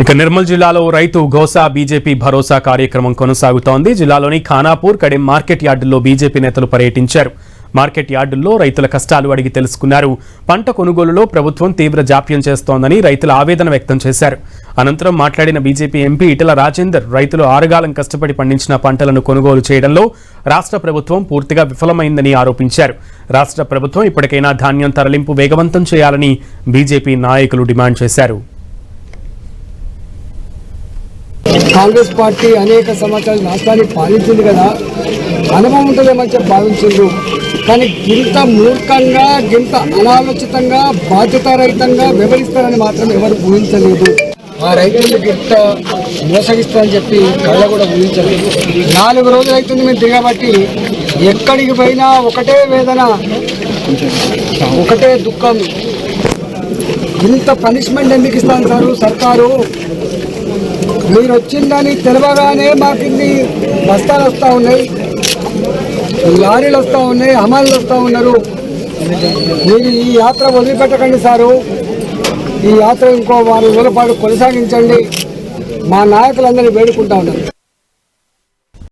ఇక నిర్మల్ జిల్లాలో రైతు గోసా బీజేపీ భరోసా కార్యక్రమం కొనసాగుతోంది. జిల్లాలోని ఖానాపూర్, కడెం మార్కెట్ యార్డుల్లో బీజేపీ నేతలు పర్యటించారు. మార్కెట్ యార్డుల్లో రైతుల కష్టాలు అడిగి తెలుసుకున్నారు. పంట కొనుగోలులో ప్రభుత్వం తీవ్ర జాప్యం చేస్తోందని రైతుల ఆవేదన వ్యక్తం చేశారు. అనంతరం మాట్లాడిన బీజేపీ ఎంపీ ఈటెల రాజేందర్ రైతులు ఆరుగాలం కష్టపడి పండించిన పంటలను కొనుగోలు చేయడంలో రాష్ట్ర ప్రభుత్వం పూర్తిగా విఫలమైందని ఆరోపించారు. రాష్ట్ర ప్రభుత్వం ఇప్పటికైనా ధాన్యం తరలింపు వేగవంతం చేయాలని బీజేపీ నాయకులు డిమాండ్ చేశారు. కాంగ్రెస్ పార్టీ అనేక సంవత్సరాలు రాష్ట్రాన్ని పాలించింది కదా, అనుభవం ఉంటుందేమని చెప్పి భావించిండ్రు. కానీ గింత మూర్ఖంగా, గింత అనాలోచితంగా, బాధ్యతారహితంగా వివరిస్తారని మాత్రం ఎవరు ఊహించలేదు. ఆ రైతులు గింత మోసగిస్తారని చెప్పి కళ్ళ కూడా ఊహించలేదు. 4 రోజులు అవుతుంది మేము దిగబట్టి, ఎక్కడికి పోయినా ఒకటే వేదన, ఒకటే దుఃఖం. ఇంత పనిష్మెంట్ ఎందుకు ఇస్తాను సార్ సర్కారు? మీరు వచ్చిందని తెలవగానే మాకు ఇన్ని బస్తాలు వస్తూ ఉన్నాయి, లారీలు వస్తూ ఉన్నాయి, హమాలీలు వస్తూ ఉన్నారు. మీరు ఈ యాత్ర వదిలిపెట్టకండి సారు. ఈ యాత్ర ఇంకో 6 రోజుల పాటు కొనసాగించండి. మా నాయకులందరినీ వేడుకుంటా ఉన్నారు.